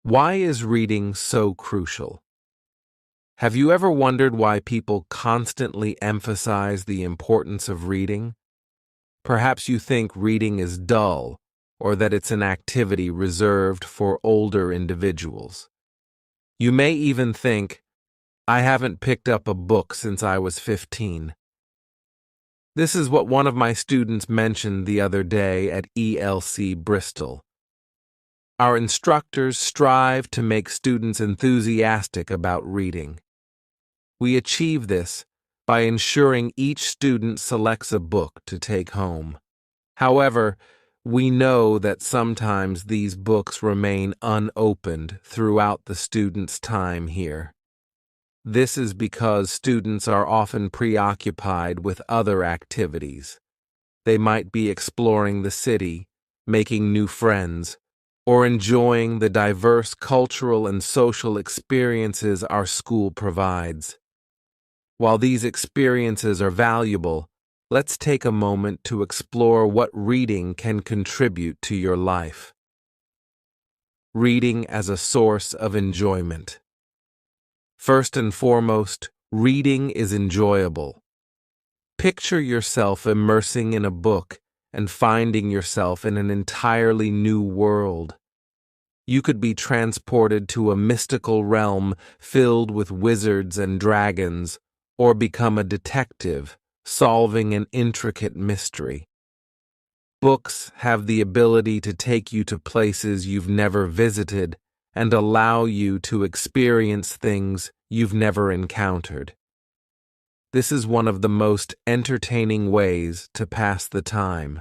Why is reading so crucial? Have you ever wondered why people constantly emphasize the importance of reading? Perhaps you think reading is dull, or that it's an activity reserved for older individuals. You may even think, I haven't picked up a book since I was 15. This is what one of my students mentioned the other day at ELC Bristol. Our instructors strive to make students enthusiastic about reading. We achieve this by ensuring each student selects a book to take home. However, we know that sometimes these books remain unopened throughout the student's time here. This is because students are often preoccupied with other activities. They might be exploring the city, making new friends, or enjoying the diverse cultural and social experiences our school provides. While these experiences are valuable, let's take a moment to explore what reading can contribute to your life. Reading as a source of enjoyment. First and foremost, reading is enjoyable. Picture yourself immersing in a book and finding yourself in an entirely new world. You could be transported to a mystical realm filled with wizards and dragons, or become a detective solving an intricate mystery. Books have the ability to take you to places you've never visited and allow you to experience things you've never encountered. This is one of the most entertaining ways to pass the time.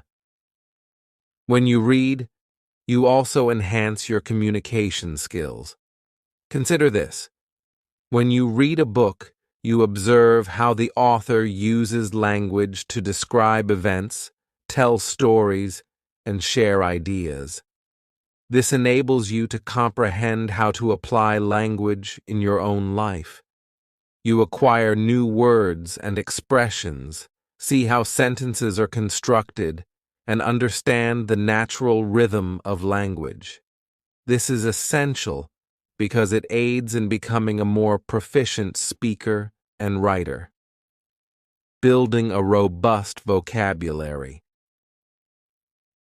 When you read, you also enhance your communication skills. Consider this. When you read a book, you observe how the author uses language to describe events, tell stories, and share ideas. This enables you to comprehend how to apply language in your own life. You acquire new words and expressions, see how sentences are constructed, and understand the natural rhythm of language. This is essential because it aids in becoming a more proficient speaker and writer. Building a robust vocabulary.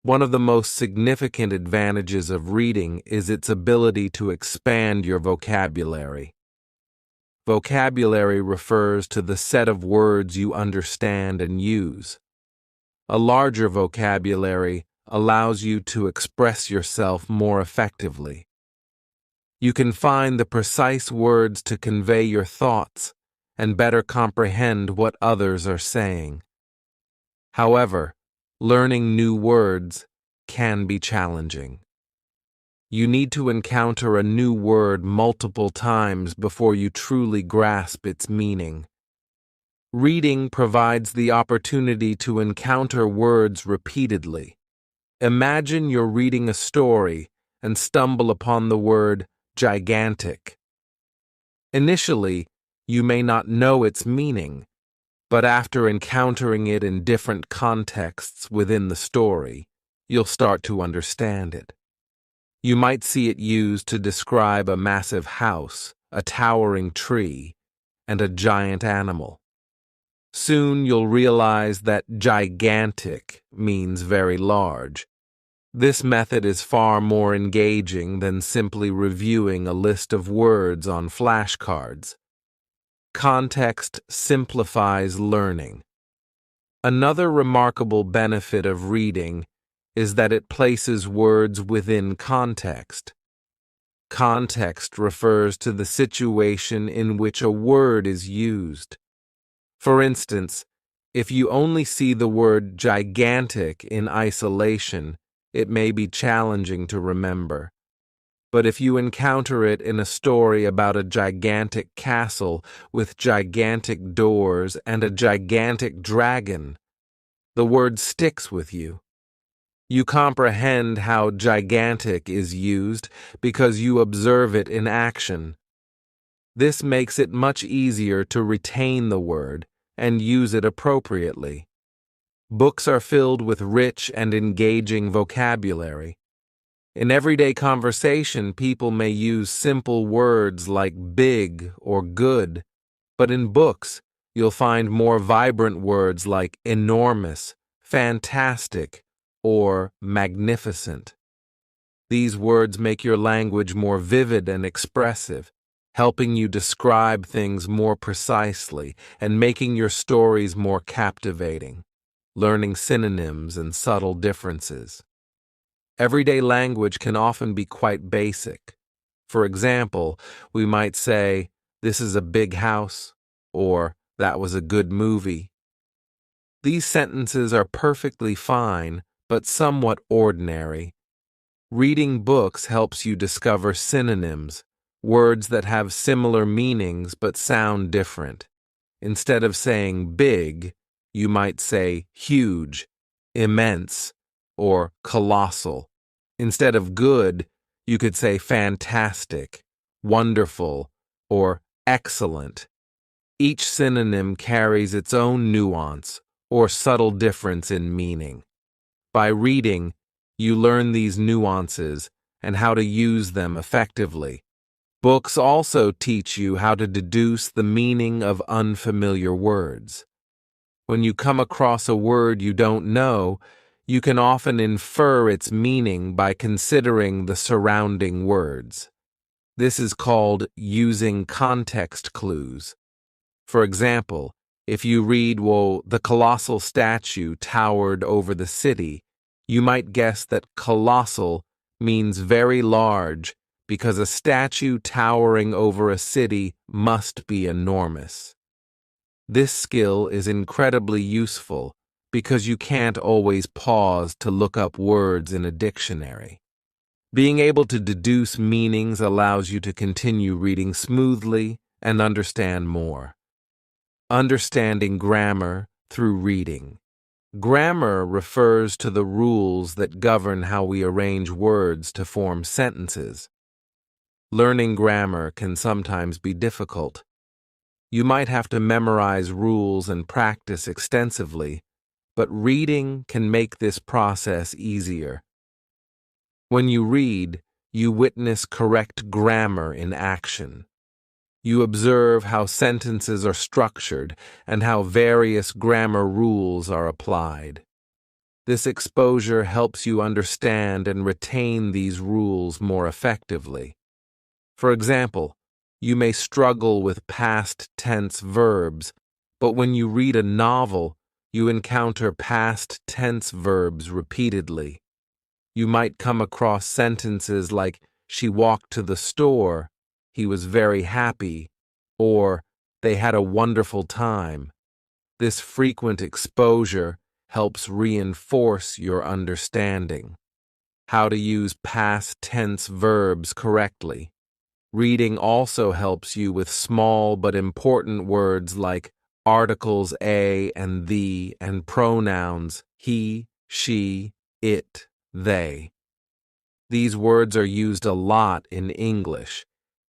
One of the most significant advantages of reading is its ability to expand your vocabulary. Vocabulary refers to the set of words you understand and use. A larger vocabulary allows you to express yourself more effectively. You can find the precise words to convey your thoughts and better comprehend what others are saying. However, learning new words can be challenging. You need to encounter a new word multiple times before you truly grasp its meaning. Reading provides the opportunity to encounter words repeatedly. Imagine you're reading a story and stumble upon the word gigantic. Initially, you may not know its meaning, but after encountering it in different contexts within the story, you'll start to understand it. You might see it used to describe a massive house, a towering tree, and a giant animal. Soon you'll realize that gigantic means very large. This method is far more engaging than simply reviewing a list of words on flashcards. Context simplifies learning. Another remarkable benefit of reading is that it places words within context. Context refers to the situation in which a word is used. For instance, if you only see the word gigantic in isolation, it may be challenging to remember. But if you encounter it in a story about a gigantic castle with gigantic doors and a gigantic dragon, the word sticks with you. You comprehend how gigantic is used because you observe it in action. This makes it much easier to retain the word and use it appropriately. Books are filled with rich and engaging vocabulary. In everyday conversation, people may use simple words like big or good, but in books, you'll find more vibrant words like enormous, fantastic, or magnificent. These words make your language more vivid and expressive, helping you describe things more precisely and making your stories more captivating, learning synonyms and subtle differences. Everyday language can often be quite basic. For example, we might say, "This is a big house," or "That was a good movie." These sentences are perfectly fine, but somewhat ordinary. Reading books helps you discover synonyms, words that have similar meanings but sound different. Instead of saying big, you might say huge, immense, or colossal. Instead of good, you could say fantastic, wonderful, or excellent. Each synonym carries its own nuance or subtle difference in meaning. By reading, you learn these nuances and how to use them effectively. Books also teach you how to deduce the meaning of unfamiliar words. When you come across a word you don't know, you can often infer its meaning by considering the surrounding words. This is called using context clues. For example, if you read, "Well, the colossal statue towered over the city," you might guess that colossal means very large because a statue towering over a city must be enormous. This skill is incredibly useful because you can't always pause to look up words in a dictionary. Being able to deduce meanings allows you to continue reading smoothly and understand more. Understanding grammar through reading. Grammar refers to the rules that govern how we arrange words to form sentences. Learning grammar can sometimes be difficult. You might have to memorize rules and practice extensively, but reading can make this process easier. When you read, you witness correct grammar in action. You observe how sentences are structured and how various grammar rules are applied. This exposure helps you understand and retain these rules more effectively. For example, you may struggle with past tense verbs, but when you read a novel, you encounter past tense verbs repeatedly. You might come across sentences like, "She walked to the store," "He was very happy," or "They had a wonderful time." This frequent exposure helps reinforce your understanding. How to use past tense verbs correctly. Reading also helps you with small but important words like articles a and the and pronouns he, she, it, they. These words are used a lot in English,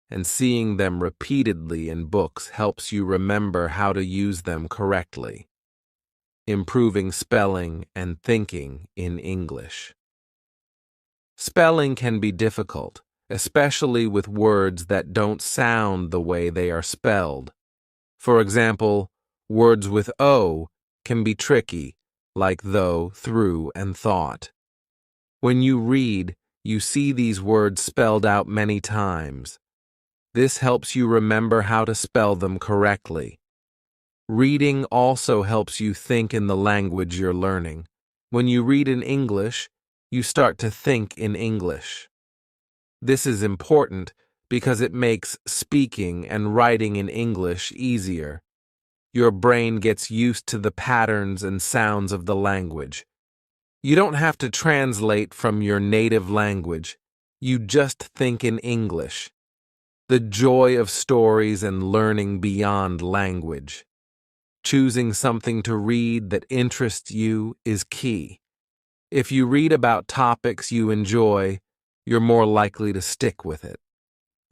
and seeing them repeatedly in books helps you remember how to use them correctly. Improving spelling and thinking in English. Spelling can be difficult, especially with words that don't sound the way they are spelled. For example, words with O can be tricky, like though, through, and thought. When you read, you see these words spelled out many times. This helps you remember how to spell them correctly. Reading also helps you think in the language you're learning. When you read in English, you start to think in English. This is important because it makes speaking and writing in English easier. Your brain gets used to the patterns and sounds of the language. You don't have to translate from your native language. You just think in English. The joy of stories and learning beyond language. Choosing something to read that interests you is key. If you read about topics you enjoy, you're more likely to stick with it.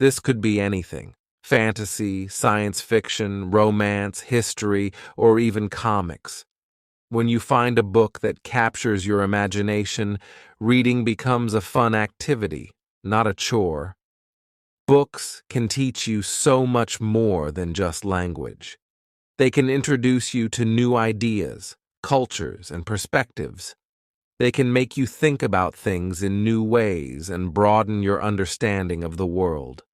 This could be anything: fantasy, science fiction, romance, history, or even comics. When you find a book that captures your imagination, reading becomes a fun activity, not a chore. Books can teach you so much more than just language. They can introduce you to new ideas, cultures, and perspectives. They can make you think about things in new ways and broaden your understanding of the world.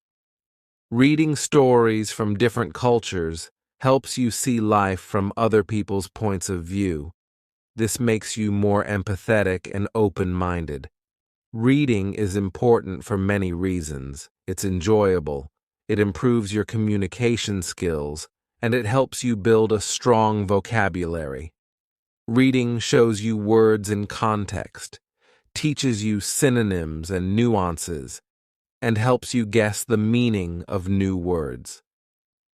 Reading stories from different cultures helps you see life from other people's points of view. This makes you more empathetic and open-minded. Reading is important for many reasons. It's enjoyable, it improves your communication skills, and it helps you build a strong vocabulary. Reading shows you words in context, teaches you synonyms and nuances, and helps you guess the meaning of new words.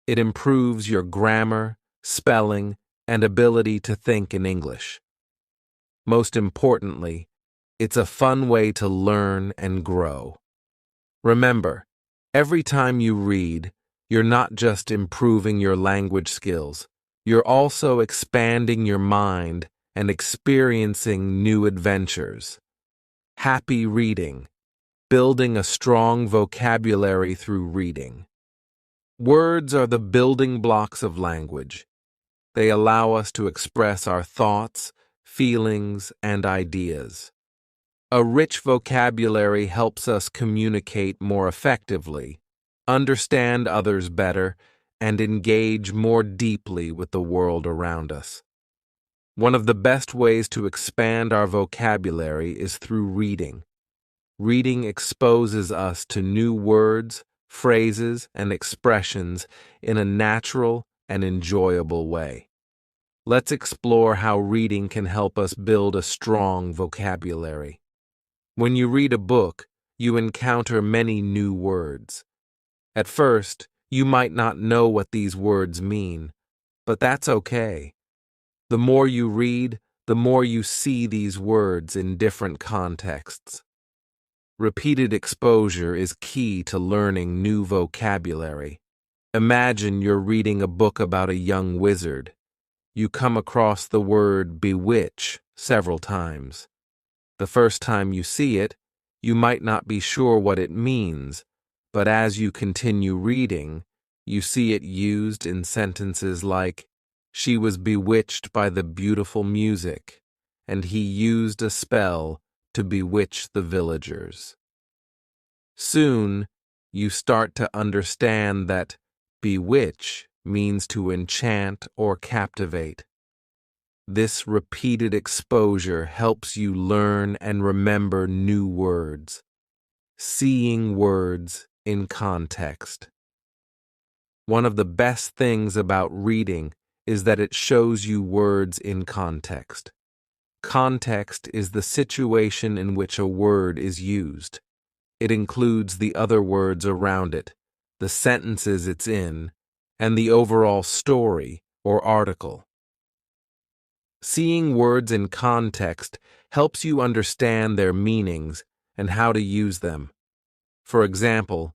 It improves your grammar, spelling, and ability to think in English. Most importantly, it's a fun way to learn and grow. Remember, every time you read, you're not just improving your language skills, you're also expanding your mind and experiencing new adventures. Happy reading, building a strong vocabulary through reading. Words are the building blocks of language. They allow us to express our thoughts, feelings, and ideas. A rich vocabulary helps us communicate more effectively, understand others better, and engage more deeply with the world around us. One of the best ways to expand our vocabulary is through reading. Reading exposes us to new words, phrases, and expressions in a natural and enjoyable way. Let's explore how reading can help us build a strong vocabulary. When you read a book, you encounter many new words. At first, you might not know what these words mean, but that's okay. The more you read, the more you see these words in different contexts. Repeated exposure is key to learning new vocabulary. Imagine you're reading a book about a young wizard. You come across the word bewitch several times. The first time you see it, you might not be sure what it means, but as you continue reading, you see it used in sentences like, "She was bewitched by the beautiful music, and he used a spell to bewitch the villagers." Soon, you start to understand that bewitch means to enchant or captivate. This repeated exposure helps you learn and remember new words, seeing words in context. One of the best things about reading is that it shows you words in context. Context is the situation in which a word is used. It includes the other words around it, the sentences it's in, and the overall story or article. Seeing words in context helps you understand their meanings and how to use them. For example,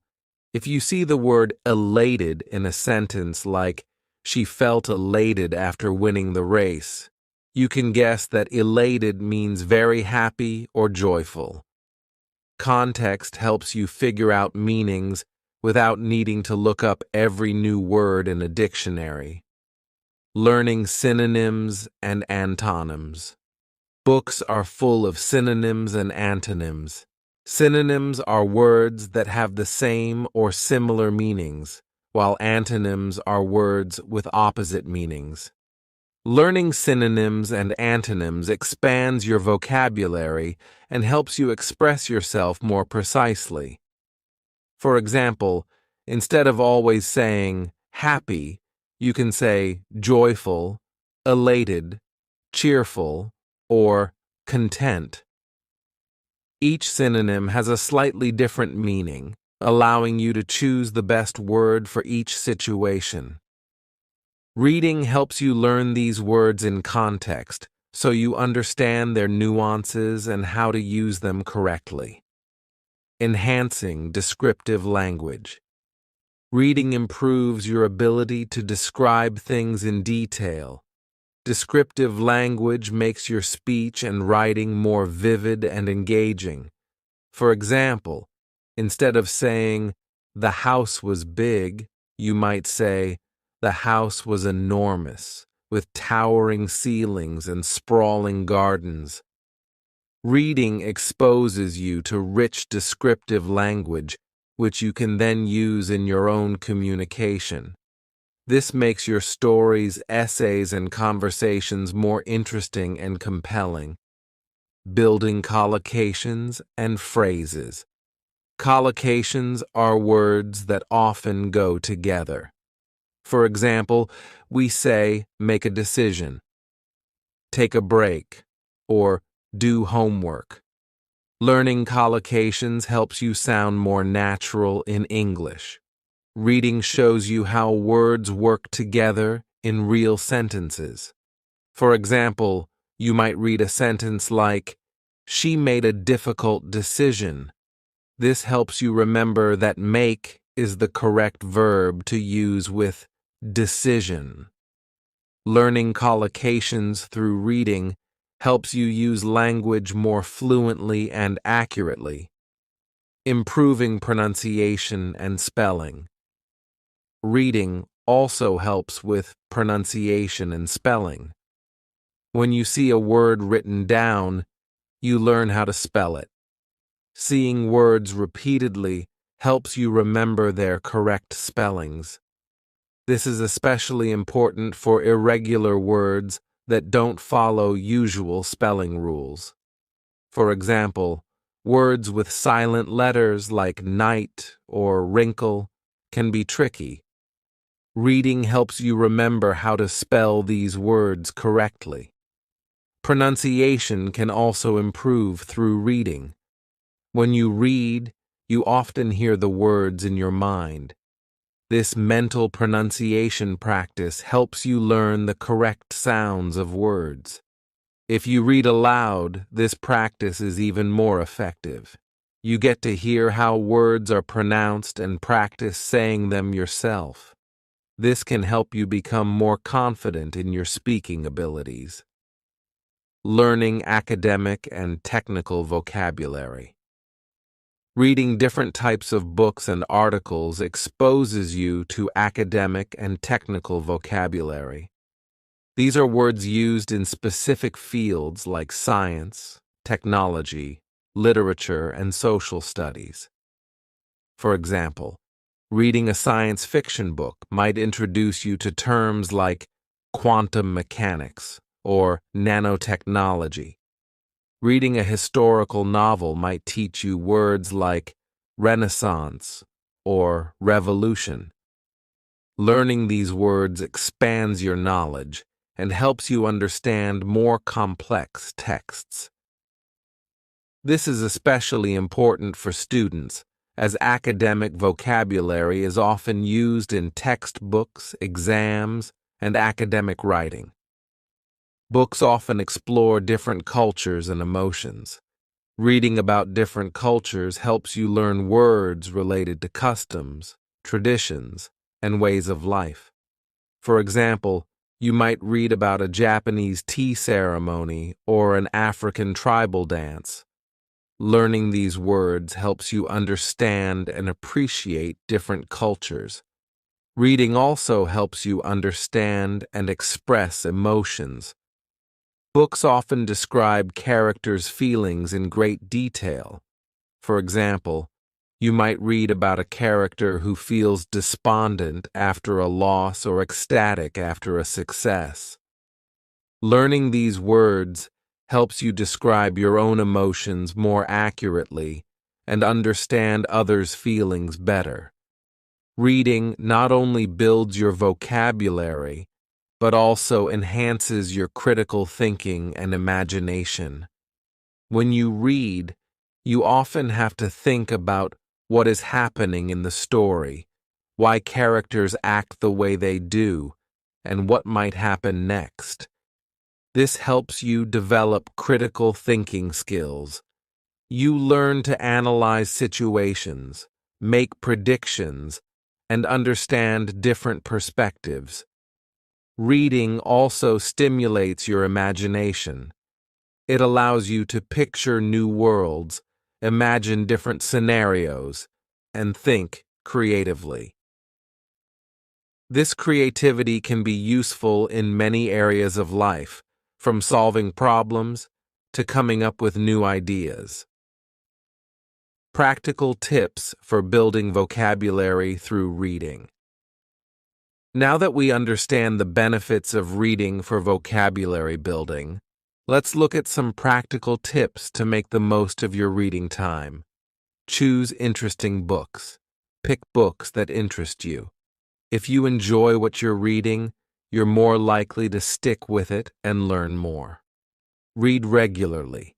if you see the word elated in a sentence like, "She felt elated after winning the race," you can guess that elated means very happy or joyful. Context helps you figure out meanings without needing to look up every new word in a dictionary. Learning synonyms and antonyms. Books are full of synonyms and antonyms. Synonyms are words that have the same or similar meanings, while antonyms are words with opposite meanings. Learning synonyms and antonyms expands your vocabulary and helps you express yourself more precisely. For example, instead of always saying happy, you can say joyful, elated, cheerful, or content. Each synonym has a slightly different meaning, allowing you to choose the best word for each situation. Reading helps you learn these words in context, so you understand their nuances and how to use them correctly. Enhancing descriptive language. Reading improves your ability to describe things in detail, Descriptive language makes your speech and writing more vivid and engaging. For example, instead of saying, "The house was big," you might say, "The house was enormous, with towering ceilings and sprawling gardens." Reading exposes you to rich descriptive language, which you can then use in your own communication. This makes your stories, essays, and conversations more interesting and compelling. Building collocations and phrases. Collocations are words that often go together. For example, we say, "make a decision," "take a break," or "do homework." Learning collocations helps you sound more natural in English. Reading shows you how words work together in real sentences. For example, you might read a sentence like, "She made a difficult decision." This helps you remember that make is the correct verb to use with decision. Learning collocations through reading helps you use language more fluently and accurately. Improving pronunciation and spelling. Reading also helps with pronunciation and spelling. When you see a word written down, you learn how to spell it. Seeing words repeatedly helps you remember their correct spellings. This is especially important for irregular words that don't follow usual spelling rules. For example, words with silent letters like night or wrinkle can be tricky. Reading helps you remember how to spell these words correctly. Pronunciation can also improve through reading. When you read, you often hear the words in your mind. This mental pronunciation practice helps you learn the correct sounds of words. If you read aloud, this practice is even more effective. You get to hear how words are pronounced and practice saying them yourself. This can help you become more confident in your speaking abilities. Learning academic and technical vocabulary. Reading different types of books and articles exposes you to academic and technical vocabulary. These are words used in specific fields like science, technology, literature, and social studies. For example, reading a science fiction book might introduce you to terms like quantum mechanics or nanotechnology. Reading a historical novel might teach you words like Renaissance or revolution. Learning these words expands your knowledge and helps you understand more complex texts. This is especially important for students, as academic vocabulary is often used in textbooks, exams, and academic writing. Books often explore different cultures and emotions. Reading about different cultures helps you learn words related to customs, traditions, and ways of life. For example, you might read about a Japanese tea ceremony or an African tribal dance. Learning these words helps you understand and appreciate different cultures. Reading also helps you understand and express emotions. Books often describe characters' feelings in great detail. For example, you might read about a character who feels despondent after a loss or ecstatic after a success. Learning these words helps you describe your own emotions more accurately and understand others' feelings better. Reading not only builds your vocabulary, but also enhances your critical thinking and imagination. When you read, you often have to think about what is happening in the story, why characters act the way they do, and what might happen next. This helps you develop critical thinking skills. You learn to analyze situations, make predictions, and understand different perspectives. Reading also stimulates your imagination. It allows you to picture new worlds, imagine different scenarios, and think creatively. This creativity can be useful in many areas of life, from solving problems to coming up with new ideas. Practical tips for building vocabulary through reading. Now that we understand the benefits of reading for vocabulary building, let's look at some practical tips to make the most of your reading time. Choose interesting books. Pick books that interest you. If you enjoy what you're reading, you're more likely to stick with it and learn more. Read regularly.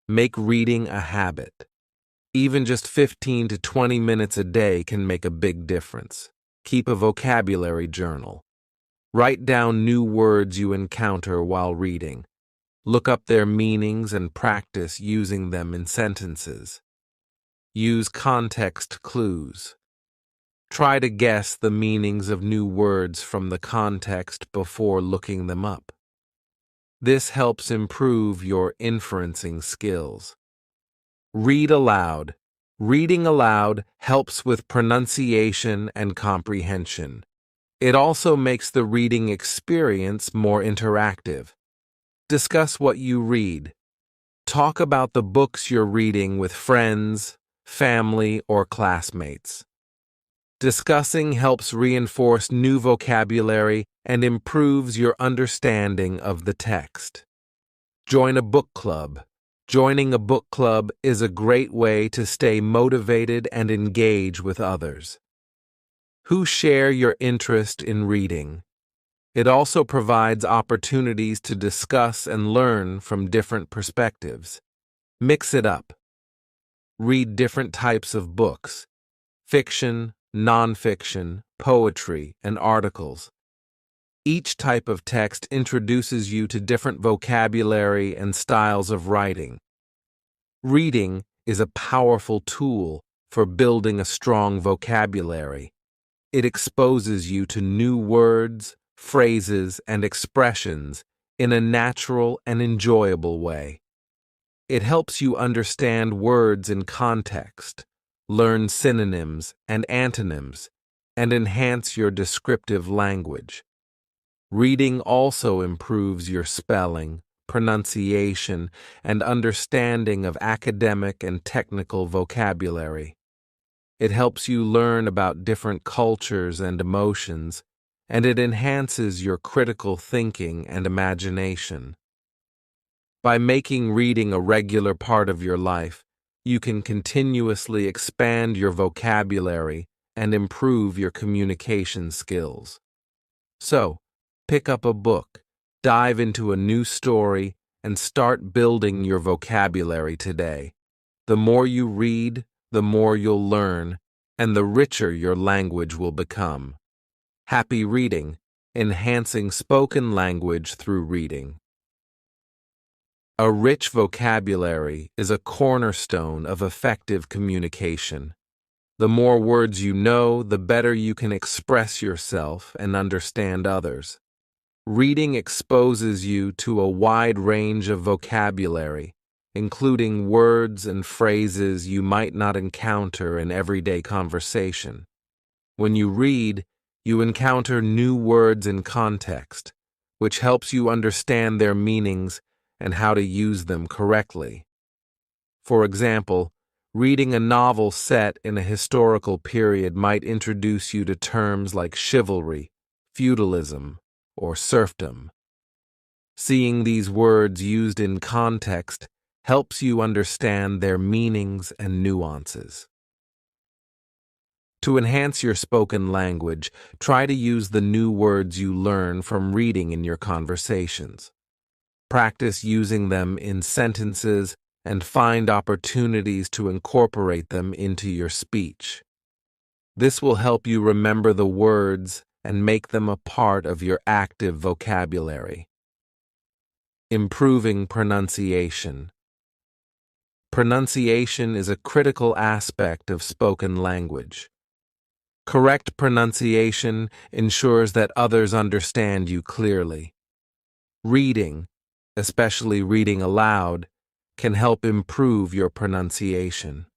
Make reading a habit. Even just 15 to 20 minutes a day can make a big difference. Keep a vocabulary journal. Write down new words you encounter while reading. Look up their meanings and practice using them in sentences. Use context clues. Try to guess the meanings of new words from the context before looking them up. This helps improve your inferencing skills. Read aloud. Reading aloud helps with pronunciation and comprehension. It also makes the reading experience more interactive. Discuss what you read. Talk about the books you're reading with friends, family, or classmates. Discussing helps reinforce new vocabulary and improves your understanding of the text. Join a book club. Joining a book club is a great way to stay motivated and engage with others who share your interest in reading. It also provides opportunities to discuss and learn from different perspectives. Mix it up. Read different types of books: fiction, nonfiction, poetry, and articles. Each type of text introduces you to different vocabulary and styles of writing. Reading is a powerful tool for building a strong vocabulary. It exposes you to new words, phrases, and expressions in a natural and enjoyable way. It helps you understand words in context, learn synonyms and antonyms, and enhance your descriptive language. Reading also improves your spelling, pronunciation, and understanding of academic and technical vocabulary. It helps you learn about different cultures and emotions, and it enhances your critical thinking and imagination. By making reading a regular part of your life, you can continuously expand your vocabulary and improve your communication skills. So, pick up a book, dive into a new story, and start building your vocabulary today. The more you read, the more you'll learn, and the richer your language will become. Happy reading, enhancing spoken language through reading. A rich vocabulary is a cornerstone of effective communication. The more words you know, the better you can express yourself and understand others. Reading exposes you to a wide range of vocabulary, including words and phrases you might not encounter in everyday conversation. When you read, you encounter new words in context, which helps you understand their meanings and how to use them correctly. For example, reading a novel set in a historical period might introduce you to terms like chivalry, feudalism, or serfdom. Seeing these words used in context helps you understand their meanings and nuances. To enhance your spoken language, try to use the new words you learn from reading in your conversations. Practice using them in sentences and find opportunities to incorporate them into your speech. This will help you remember the words and make them a part of your active vocabulary. Improving pronunciation. Pronunciation is a critical aspect of spoken language. Correct pronunciation ensures that others understand you clearly. Reading, especially reading aloud, can help improve your pronunciation.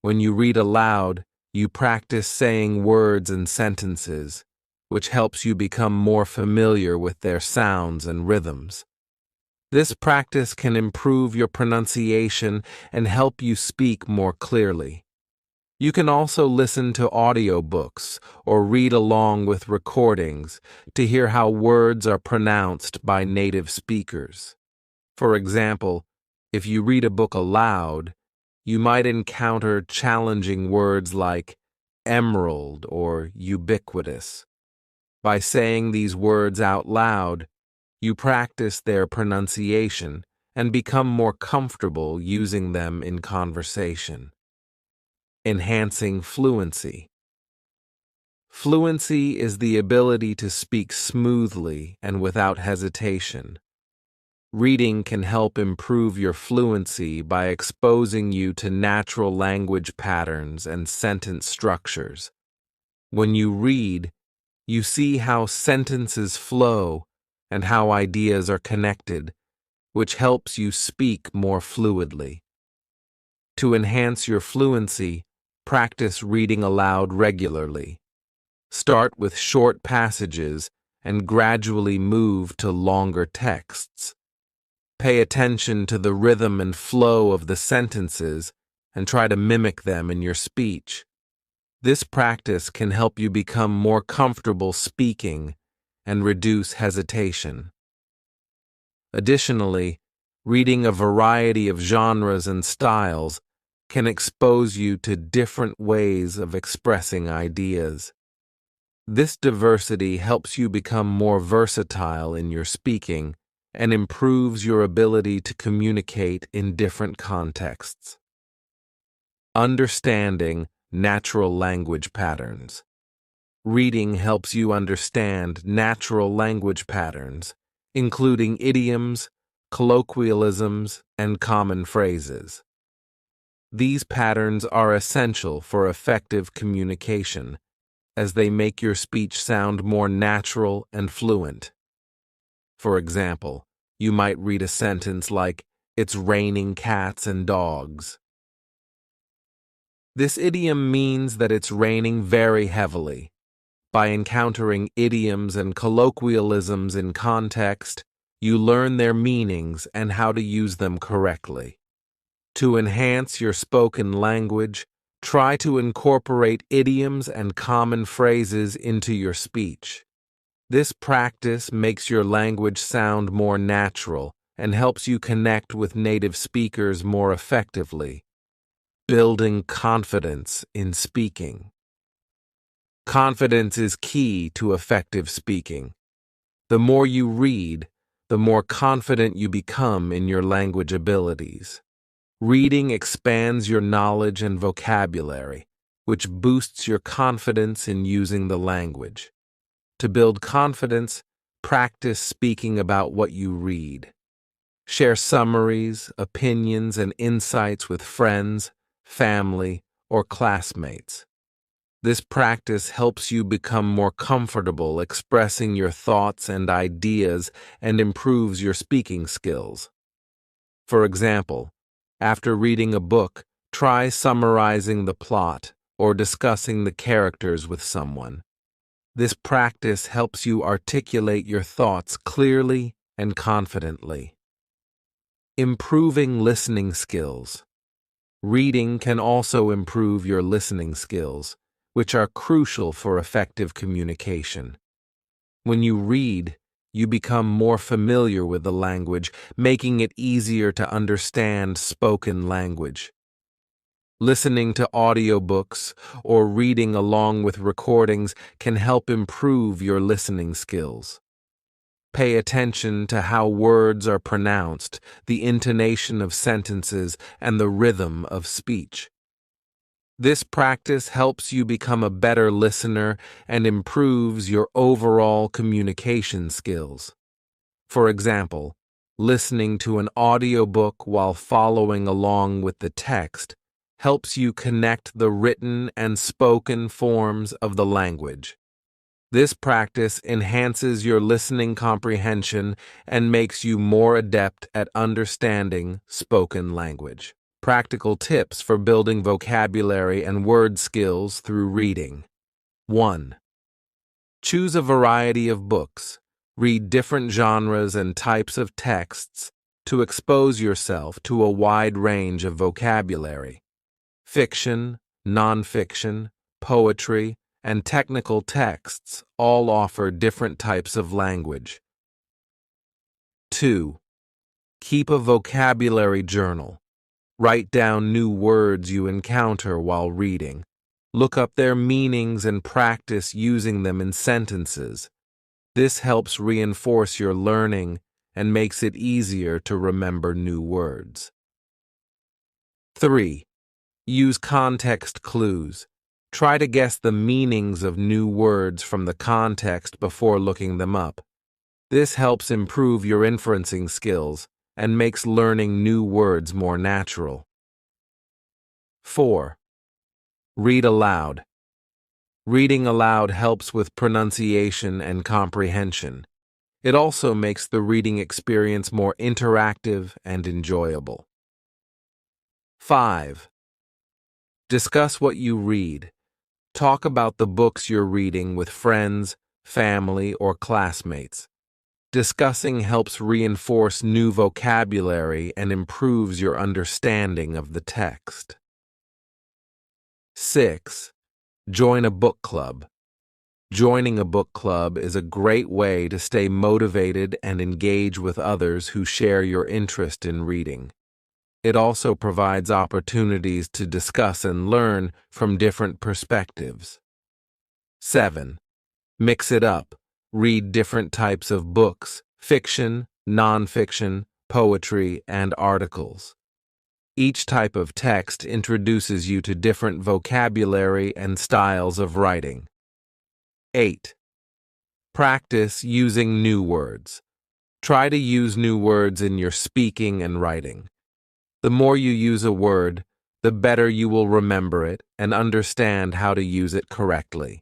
When you read aloud, you practice saying words and sentences, which helps you become more familiar with their sounds and rhythms. This practice can improve your pronunciation and help you speak more clearly. You can also listen to audiobooks or read along with recordings to hear how words are pronounced by native speakers. For example, if you read a book aloud, you might encounter challenging words like emerald or ubiquitous. By saying these words out loud, you practice their pronunciation and become more comfortable using them in conversation. Enhancing fluency. Fluency is the ability to speak smoothly and without hesitation. Reading can help improve your fluency by exposing you to natural language patterns and sentence structures. When you read, you see how sentences flow and how ideas are connected, which helps you speak more fluidly. To enhance your fluency, practice reading aloud regularly. Start with short passages and gradually move to longer texts. Pay attention to the rhythm and flow of the sentences and try to mimic them in your speech. This practice can help you become more comfortable speaking and reduce hesitation. Additionally, reading a variety of genres and styles can expose you to different ways of expressing ideas. This diversity helps you become more versatile in your speaking and improves your ability to communicate in different contexts. Understanding natural language patterns. Reading helps you understand natural language patterns, including idioms, colloquialisms, and common phrases. These patterns are essential for effective communication, as they make your speech sound more natural and fluent. For example, you might read a sentence like, "It's raining cats and dogs." This idiom means that it's raining very heavily. By encountering idioms and colloquialisms in context, you learn their meanings and how to use them correctly. To enhance your spoken language, try to incorporate idioms and common phrases into your speech. This practice makes your language sound more natural and helps you connect with native speakers more effectively. Building confidence in speaking. Confidence is key to effective speaking. The more you read, the more confident you become in your language abilities. Reading expands your knowledge and vocabulary, which boosts your confidence in using the language. To build confidence, practice speaking about what you read. Share summaries, opinions, and insights with friends, family, or classmates. This practice helps you become more comfortable expressing your thoughts and ideas and improves your speaking skills. For example, after reading a book, try summarizing the plot or discussing the characters with someone. This practice helps you articulate your thoughts clearly and confidently. Improving listening skills. Reading can also improve your listening skills, which are crucial for effective communication. When you read, you become more familiar with the language, making it easier to understand spoken language. Listening to audiobooks or reading along with recordings can help improve your listening skills. Pay attention to how words are pronounced, the intonation of sentences, and the rhythm of speech. This practice helps you become a better listener and improves your overall communication skills. For example, listening to an audiobook while following along with the text helps you connect the written and spoken forms of the language. This practice enhances your listening comprehension and makes you more adept at understanding spoken language. Practical tips for building vocabulary and word skills through reading. 1. Choose a variety of books. Read different genres and types of texts to expose yourself to a wide range of vocabulary. Fiction, nonfiction, poetry, and technical texts all offer different types of language. 2. Keep a vocabulary journal. Write down new words you encounter while reading. Look up their meanings and practice using them in sentences. This helps reinforce your learning and makes it easier to remember new words. 3. Use context clues. Try to guess the meanings of new words from the context before looking them up. This helps improve your inferencing skills and makes learning new words more natural. 4. Read aloud. Reading aloud helps with pronunciation and comprehension. It also makes the reading experience more interactive and enjoyable. 5. Discuss what you read. Talk about the books you're reading with friends, family, or classmates. Discussing helps reinforce new vocabulary and improves your understanding of the text. 6. Join a book club. Joining a book club is a great way to stay motivated and engage with others who share your interest in reading. It also provides opportunities to discuss and learn from different perspectives. 7. Mix it up. Read different types of books, fiction, nonfiction, poetry, and articles. Each type of text introduces you to different vocabulary and styles of writing. 8. Practice using new words. Try to use new words in your speaking and writing. The more you use a word, the better you will remember it and understand how to use it correctly.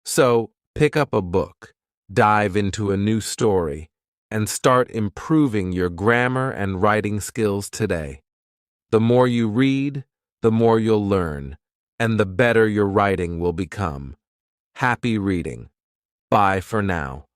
So, pick up a book, dive into a new story, and start improving your grammar and writing skills today. The more you read, the more you'll learn, and the better your writing will become. Happy reading. Bye for now.